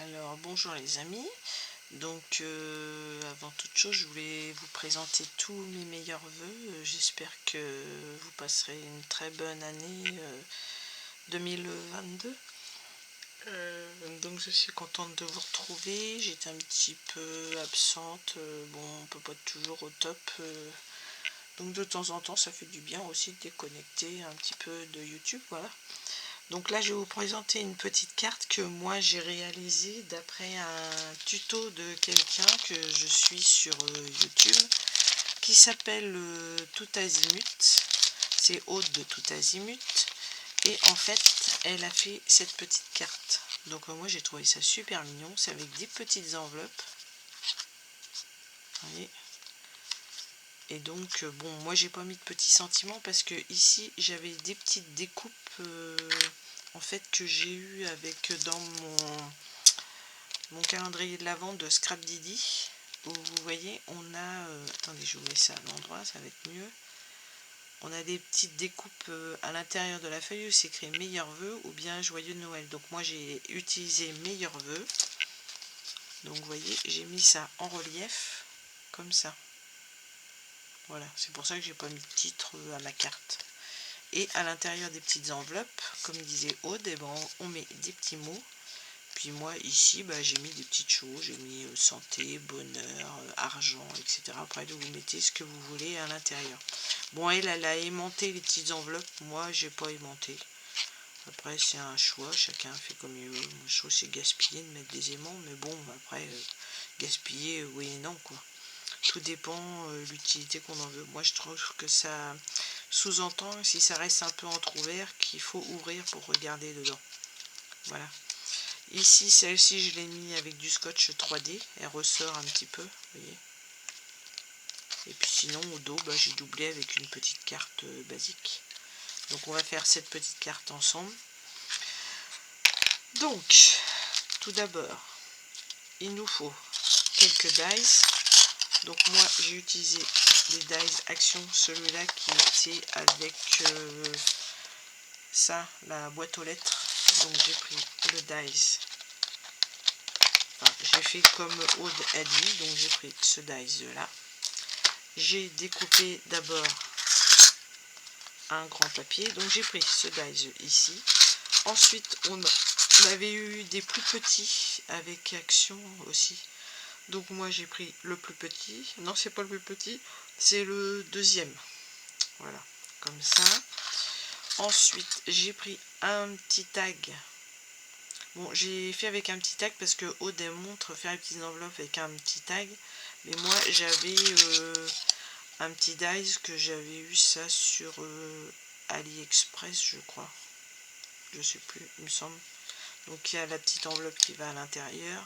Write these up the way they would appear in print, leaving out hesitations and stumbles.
Alors bonjour les amis, donc avant toute chose je voulais vous présenter tous mes meilleurs vœux. J'espère que vous passerez une très bonne année 2022. Donc je suis contente de vous retrouver. J'étais un petit peu absente, bon on peut pas être toujours au top, donc de temps en temps ça fait du bien aussi de déconnecter un petit peu de YouTube, voilà. Donc là, je vais vous présenter une petite carte que moi j'ai réalisée d'après un tuto de quelqu'un que je suis sur YouTube qui s'appelle Tout Azimut. C'est Aude de Tout Azimut. Et en fait, elle a fait cette petite carte. Donc moi j'ai trouvé ça super mignon. C'est avec 10 petites enveloppes. Vous voyez. Et donc bon, moi j'ai pas mis de petits sentiments parce que ici j'avais des petites découpes en fait que j'ai eu avec dans mon calendrier de l'Avent de Scrap Didi, où vous voyez on a attendez, je vous mets ça à l'endroit, ça va être mieux. On a des petites découpes à l'intérieur de la feuille où c'est écrit meilleurs vœux ou bien joyeux Noël. Donc moi j'ai utilisé meilleurs vœux, donc vous voyez j'ai mis ça en relief comme ça. Voilà, c'est pour ça que j'ai pas mis de titre à ma carte. Et à l'intérieur des petites enveloppes, comme disait Aude, eh ben, on met des petits mots. Puis moi ici, bah, j'ai mis des petites choses, j'ai mis santé, bonheur, argent, etc. Après vous mettez ce que vous voulez à l'intérieur. Bon, elle a aimanté les petites enveloppes, moi j'ai pas aimanté. Après c'est un choix, chacun fait comme il veut. Moi, je trouve c'est gaspiller de mettre des aimants, mais bon, après gaspiller, oui et non quoi. Tout dépend l'utilité qu'on en veut. Moi je trouve que ça sous-entend, si ça reste un peu entrouvert, qu'il faut ouvrir pour regarder dedans. Voilà. Ici, celle-ci, je l'ai mis avec du scotch 3D. Elle ressort un petit peu, vous voyez. Et puis sinon, au dos, bah, j'ai doublé avec une petite carte basique. Donc on va faire cette petite carte ensemble. Donc, tout d'abord, il nous faut quelques dies. Donc moi, j'ai utilisé les dies Action, celui-là qui était avec ça, la boîte aux lettres. Donc j'ai pris le dies. Enfin, j'ai fait comme Aude a dit, donc j'ai pris ce dies là. J'ai découpé d'abord un grand papier, donc j'ai pris ce dies ici. Ensuite, on avait eu des plus petits avec Action aussi. Donc moi j'ai pris le plus petit. Non, c'est pas le plus petit, c'est le deuxième. Voilà, comme ça. Ensuite, j'ai pris un petit tag. Bon, j'ai fait avec un petit tag parce que Aude montre faire les petites enveloppes avec un petit tag. Mais moi, j'avais un petit dies que j'avais eu ça sur AliExpress, je crois. Je sais plus, il me semble. Donc il y a la petite enveloppe qui va à l'intérieur,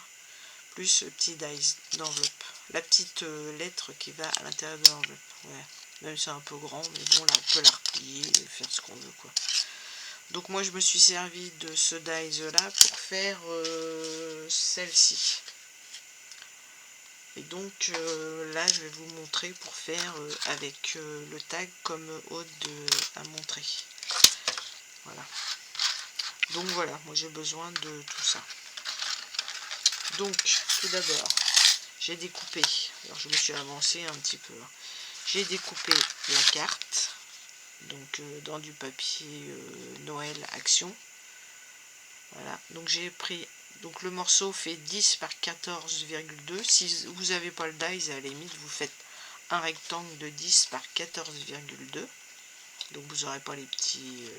plus le petit dies d'enveloppe. La petite lettre qui va à l'intérieur de l'enveloppe. Ouais. Même si c'est un peu grand, mais bon, là, on peut la replier et faire ce qu'on veut, quoi. Donc moi, je me suis servi de ce dies-là pour faire celle-ci. Et donc là, je vais vous montrer pour faire avec le tag comme Aude a montré. Voilà. Donc voilà, moi j'ai besoin de tout ça. Donc, tout d'abord, j'ai découpé, alors je me suis avancée un petit peu, j'ai découpé la carte, donc dans du papier Noël Action. Voilà, donc j'ai pris, donc le morceau fait 10 par 14,2. Si vous n'avez pas le dies, à la limite, vous faites un rectangle de 10 par 14,2. Donc vous n'aurez pas les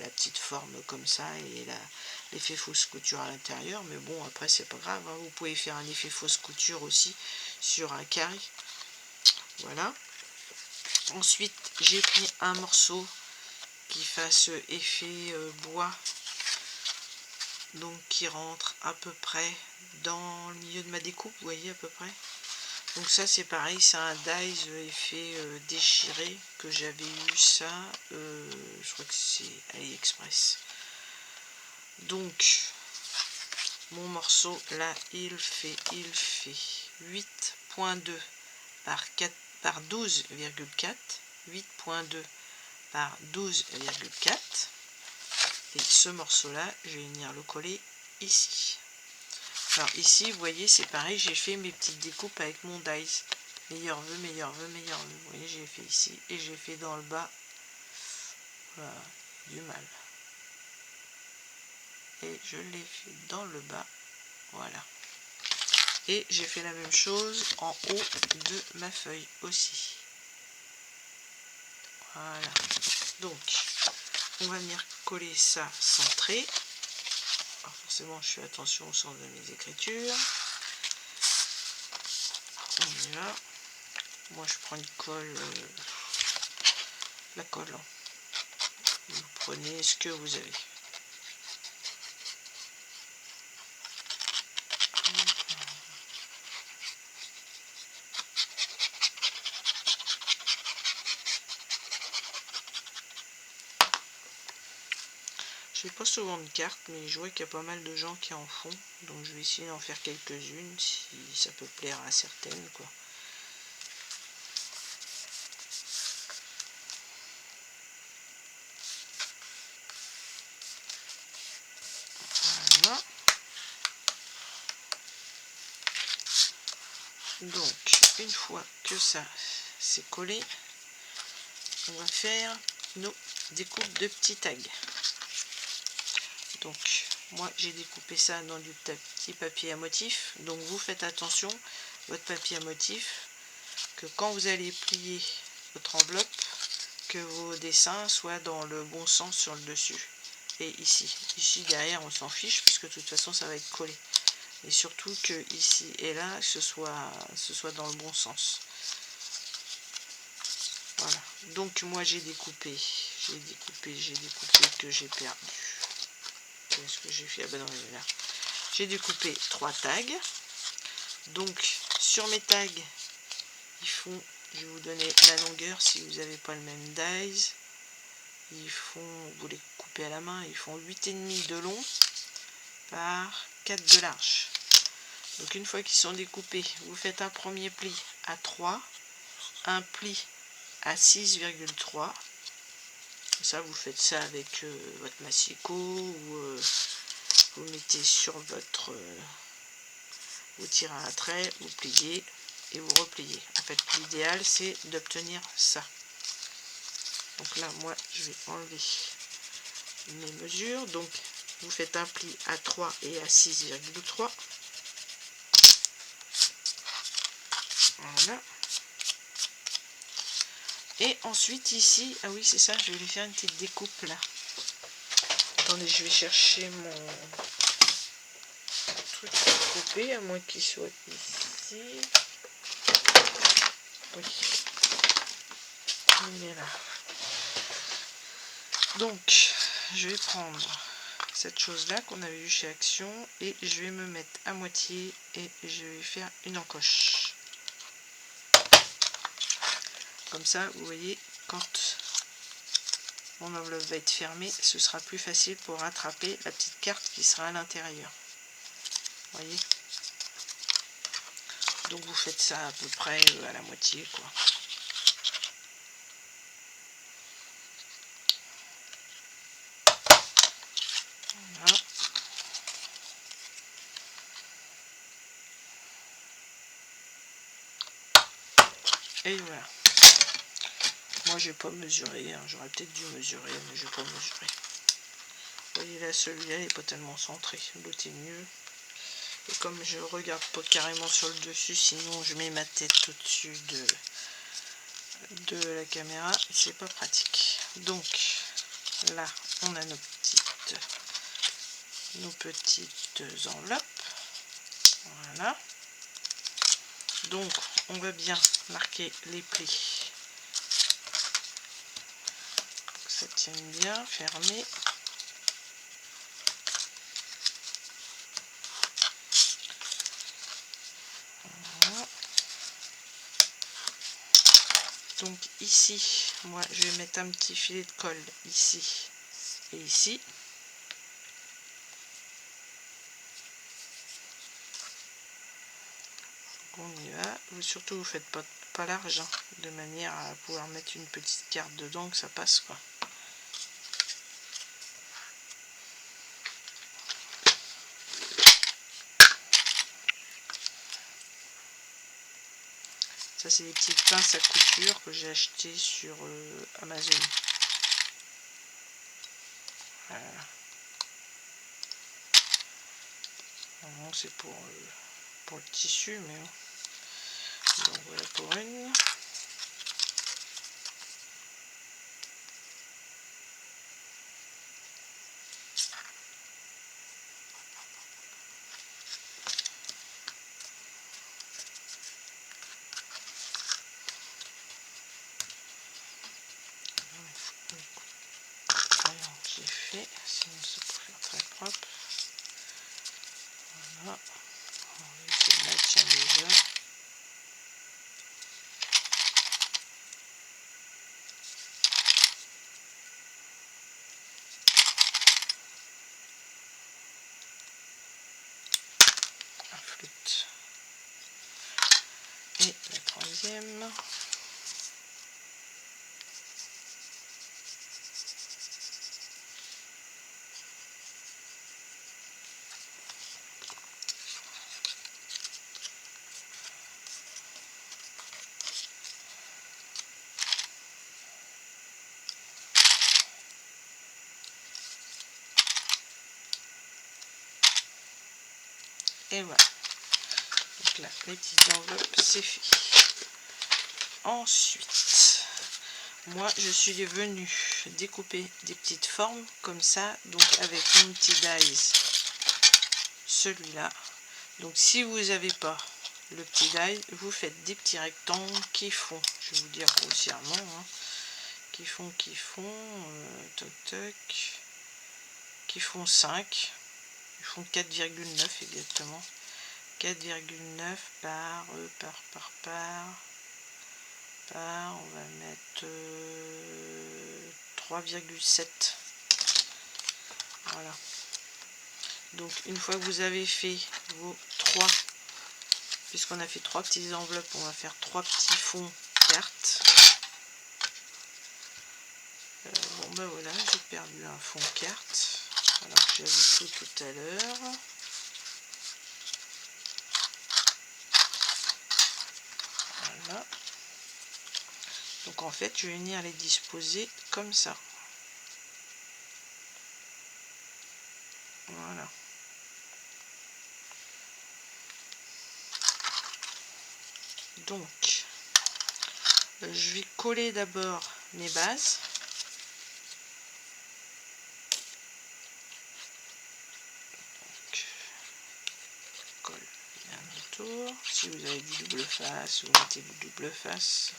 la petite forme comme ça et l'effet fausse couture à l'intérieur. Mais bon, après c'est pas grave, hein. Vous pouvez faire un effet fausse couture aussi sur un carré. Voilà. Ensuite, j'ai pris un morceau qui fasse effet bois. Donc qui rentre à peu près dans le milieu de ma découpe, vous voyez à peu près. Donc ça c'est pareil, c'est un dies effet déchiré que j'avais eu ça, je crois que c'est AliExpress. Donc mon morceau là il fait 8.2 par 12,4, 8.2 par 12,4. Et ce morceau là, je vais venir le coller ici. Alors ici, vous voyez, c'est pareil, j'ai fait mes petites découpes avec mon dies. Meilleur vœu, meilleur vœu, meilleur vœu. Vous voyez, j'ai fait ici et j'ai fait dans le bas. Voilà, du mal. Et je l'ai fait dans le bas. Voilà. Et j'ai fait la même chose en haut de ma feuille aussi. Voilà. Donc, on va venir coller ça centré. Alors forcément, je fais attention au sens de mes écritures. On y va. Moi, je prends une colle, la colle. Vous prenez ce que vous avez. Je fais pas souvent de cartes, mais je vois qu'il y a pas mal de gens qui en font, donc je vais essayer d'en faire quelques-unes si ça peut plaire à certaines, quoi. Voilà. Donc, une fois que ça c'est collé, on va faire nos découpes de petits tags. Donc, moi j'ai découpé ça dans du petit papier à motif. Donc vous faites attention, votre papier à motif, que quand vous allez plier votre enveloppe, que vos dessins soient dans le bon sens sur le dessus. Et ici derrière on s'en fiche puisque de toute façon ça va être collé. Et surtout que ici et là ce soit dans le bon sens. Voilà. Donc moi j'ai découpé que j'ai perdu. Qu'est-ce que j'ai fait? Ah ben non, il est là. J'ai découpé 3 tags. Donc sur mes tags, ils font, je vais vous donner la longueur si vous n'avez pas le même dies. Ils font, vous les coupez à la main, ils font 8,5 de long par 4 de large. Donc une fois qu'ils sont découpés, vous faites un premier pli à 3, un pli à 6,3. Ça, vous faites ça avec votre massicot ou vous mettez sur votre vous tirez un trait, vous pliez et vous repliez. En fait, l'idéal c'est d'obtenir ça. Donc là, moi, je vais enlever mes mesures. Donc, vous faites un pli à 3 et à 6,3. Voilà. Et ensuite ici, ah oui c'est ça, je vais lui faire une petite découpe là. Attendez, je vais chercher mon truc pour couper, à moins qu'il soit ici. Oui, il est là. Donc, je vais prendre cette chose là qu'on avait vue chez Action et je vais me mettre à moitié et je vais faire une encoche. Comme ça, vous voyez, quand mon enveloppe va être fermée, ce sera plus facile pour rattraper la petite carte qui sera à l'intérieur. Voyez, donc vous faites ça à peu près à la moitié, quoi. Voilà. Et voilà. Moi j'ai pas mesuré, hein. J'aurais peut-être dû mesurer, mais j'ai pas mesuré. Vous voyez là, celui-là n'est pas tellement centré, l'autre est mieux. Et comme je regarde pas carrément sur le dessus, sinon je mets ma tête au-dessus de la caméra, c'est pas pratique. Donc là, on a nos petites enveloppes. Voilà. Donc on va bien marquer les plis. Que ça tienne bien, fermé. Donc ici, moi je vais mettre un petit filet de colle ici et ici. Donc on y va. Vous, surtout vous faites pas large, hein, de manière à pouvoir mettre une petite carte dedans que ça passe, quoi. Ça, c'est des petites pinces à couture que j'ai achetées sur Amazon. Voilà. Non, c'est pour le tissu, mais donc voilà pour une. Alors, j'ai fait, sinon c'est pour faire très propre. Voilà. On va essayer de mettre, tiens, déjà. Un flûte. Et la troisième. Et voilà. Donc là, les petites enveloppes, c'est fait. Ensuite, moi, je suis venue découper des petites formes comme ça, donc avec mon petit dies, celui-là. Donc, si vous n'avez pas le petit die, vous faites des petits rectangles qui font, je vais vous dire grossièrement, hein, qui font, toc toc, qui font 5, ils font 4,9 exactement. 4,9 par, on va mettre 3,7. Voilà. Donc une fois que vous avez fait vos 3, puisqu'on a fait 3 petites enveloppes, on va faire 3 petits fonds cartes. Bon ben voilà, j'ai perdu un fond carte, alors que j'avais tout à l'heure. Voilà. Donc en fait, je vais venir les disposer comme ça. Voilà. Donc, je vais coller d'abord mes bases. Donc, colle bien autour. Si vous avez du double face, vous mettez du double face.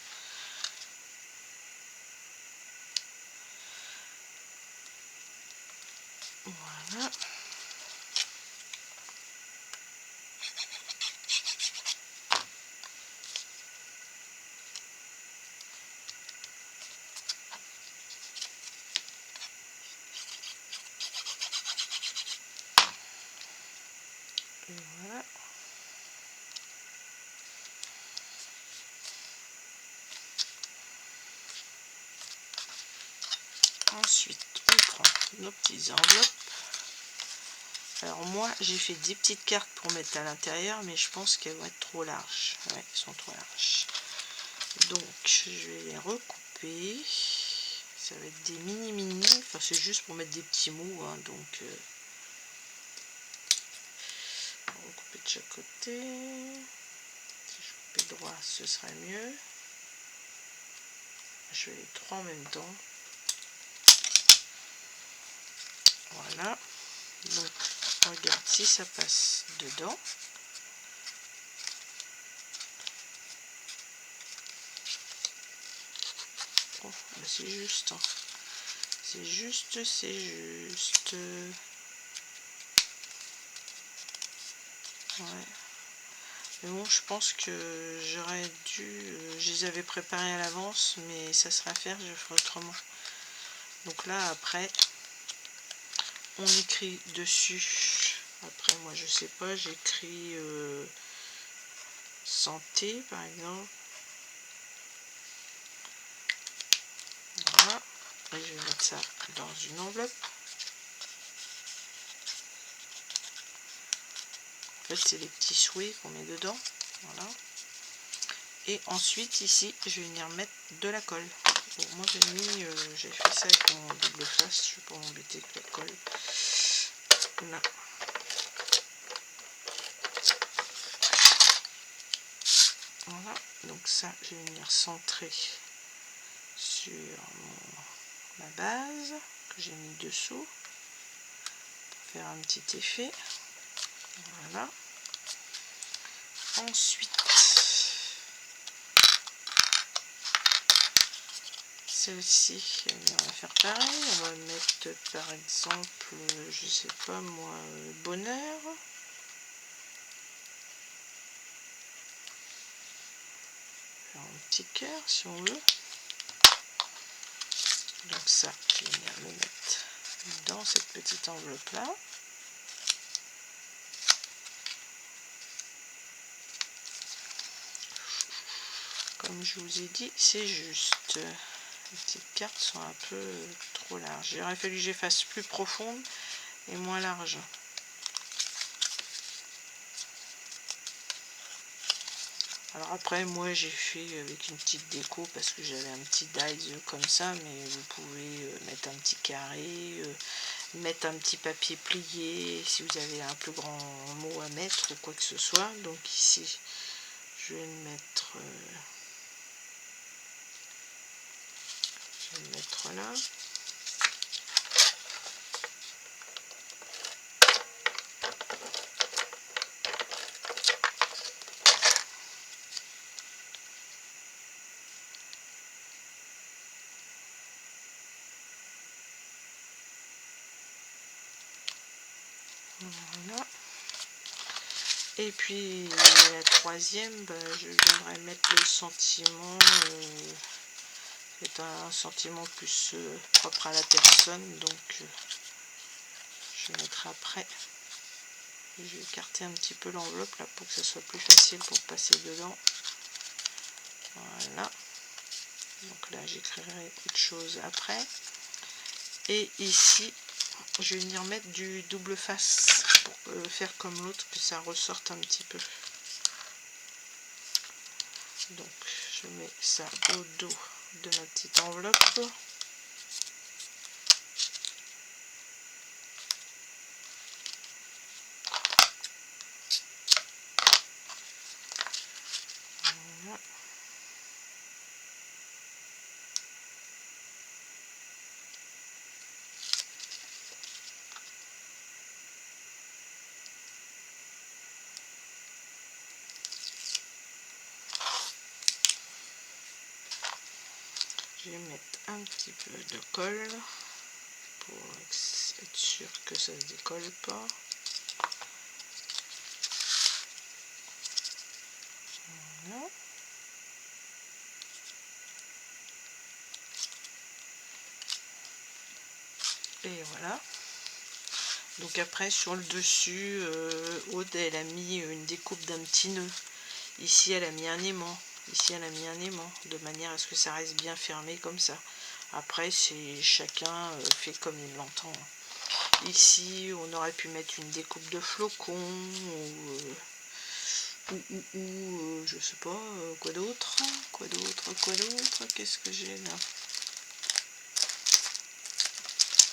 Voilà. Et voilà. Ensuite, on prend nos petites enveloppes. Alors moi, j'ai fait 10 petites cartes pour mettre à l'intérieur, mais je pense qu'elles vont être trop larges. Ouais, elles sont trop larges. Donc, je vais les recouper. Ça va être des mini. Enfin, c'est juste pour mettre des petits mots, hein, donc... recouper de chaque côté. Si je coupais droit, ce serait mieux. Je vais les 3 en même temps. Voilà. Donc, regarde si ça passe dedans. Oh, bah c'est juste. Hein. C'est juste. Ouais. Mais bon, je pense que j'aurais dû... je les avais préparés à l'avance, mais ça sera à faire, je ferai autrement. Donc là, après, on écrit dessus. Après, moi, je sais pas, j'écris santé, par exemple. Voilà. Et je vais mettre ça dans une enveloppe. En fait, c'est les petits souhaits qu'on met dedans. Voilà. Et ensuite ici je vais venir mettre de la colle. Bon, moi j'ai fait ça avec mon double face, je ne vais pas m'embêter avec la colle. Là. Voilà, donc ça je vais venir centrer sur ma base que j'ai mis dessous pour faire un petit effet. Voilà. Ensuite, celle-ci, on va faire pareil. On va mettre par exemple, je sais pas moi, bonheur. Faire un petit cœur si on veut. Donc ça, je vais venir le mettre dans cette petite enveloppe là. Comme je vous ai dit, c'est juste. Les petites cartes sont un peu trop larges. Il aurait fallu que j'efface plus profonde et moins large. Alors après, moi j'ai fait avec une petite déco parce que j'avais un petit dies comme ça, mais vous pouvez mettre un petit carré, mettre un petit papier plié si vous avez un plus grand mot à mettre ou quoi que ce soit. Donc ici, je vais le mettre, là. Voilà. Et puis la troisième, je viendrai mettre le sentiment. C'est un sentiment plus propre à la personne, donc je mettrai après. Je vais écarter un petit peu l'enveloppe là pour que ce soit plus facile pour passer dedans. Voilà. Donc là j'écrirai autre chose après. Et ici je vais venir mettre du double face pour faire comme l'autre, que ça ressorte un petit peu. Donc je mets ça au dos de ma petite enveloppe. Voilà. Je vais mettre un petit peu de colle pour être sûr que ça ne se décolle pas. Voilà. Et voilà. Donc après sur le dessus, Aude elle a mis une découpe d'un petit nœud. Ici elle a mis un aimant. Ici elle a mis un aimant, de manière à ce que ça reste bien fermé comme ça. Après c'est chacun fait comme il l'entend. Ici on aurait pu mettre une découpe de flocons ou je sais pas, quoi d'autre, qu'est-ce que j'ai là?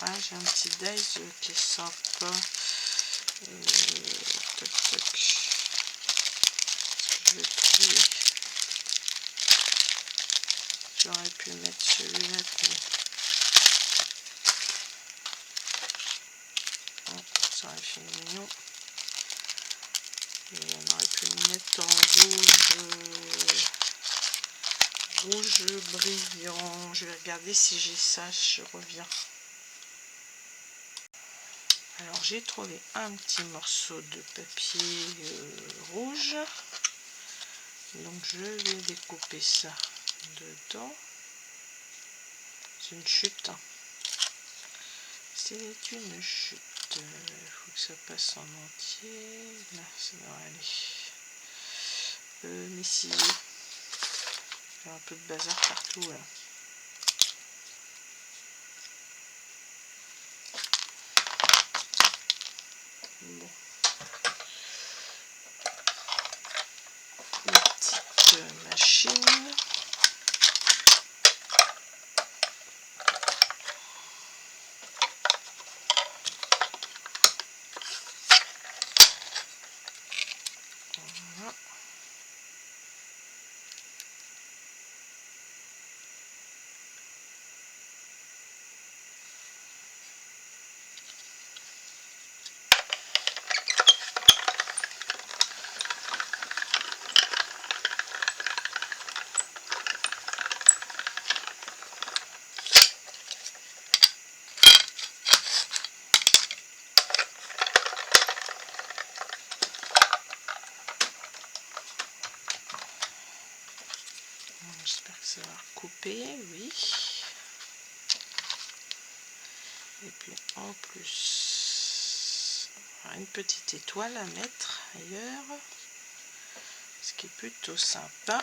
Ah, j'ai un petit dice qui est sympa. Tac, tac. Je vais trouver. J'aurais pu mettre celui-là, mais oh, ça aurait fait mignon. Et on aurait pu le mettre en rouge brillant. Je vais regarder si j'ai ça, je reviens. Alors j'ai trouvé un petit morceau de papier rouge. Donc je vais découper ça dedans. C'est une chute. C'est une chute. Il faut que ça passe en entier. Là, ça devrait aller. Mes ciseaux. Faire un peu de bazar partout là. Bon. Les petites machines. Voilà. J'espère que ça va recouper, oui. Et puis en plus, une petite étoile à mettre ailleurs, ce qui est plutôt sympa.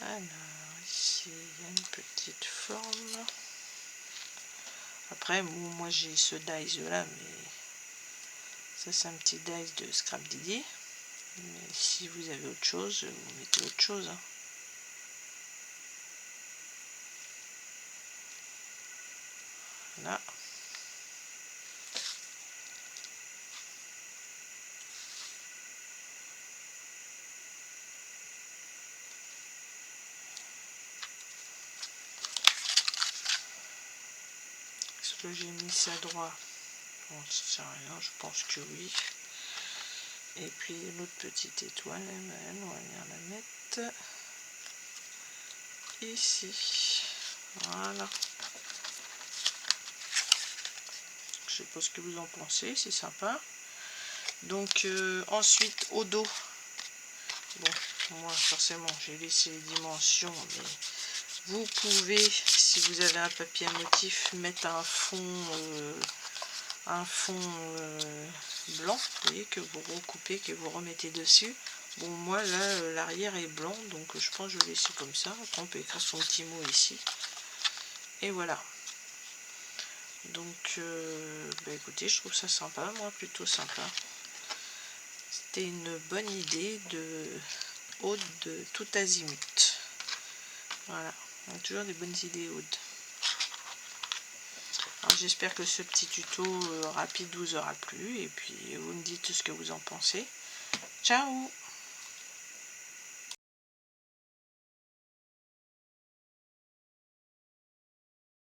Alors ici il y a une petite forme. Après moi j'ai ce dies là, mais ça c'est un petit dies de Scrap Didier. Mais si vous avez autre chose, vous mettez autre chose. Hein. Voilà. Est-ce que j'ai mis ça droit? Bon, ça sert à rien, je pense que oui. Et puis l'autre petite étoile, on va venir la mettre ici. Voilà. Je sais pas ce que vous en pensez, c'est sympa. Donc ensuite au dos. Bon, moi forcément j'ai laissé les dimensions, mais vous pouvez, si vous avez un papier à motif, mettre un fond blanc, vous voyez, que vous recoupez, que vous remettez dessus. Bon, moi là l'arrière est blanc, donc je pense que je vais laisser comme ça. Après on peut écrire son petit mot ici. Et voilà. Donc bah écoutez, je trouve ça sympa, moi plutôt sympa. C'était une bonne idée de Aude de tout azimut. Voilà, on a toujours des bonnes idées Aude. J'espère que ce petit tuto rapide vous aura plu et puis vous me dites ce que vous en pensez. Ciao!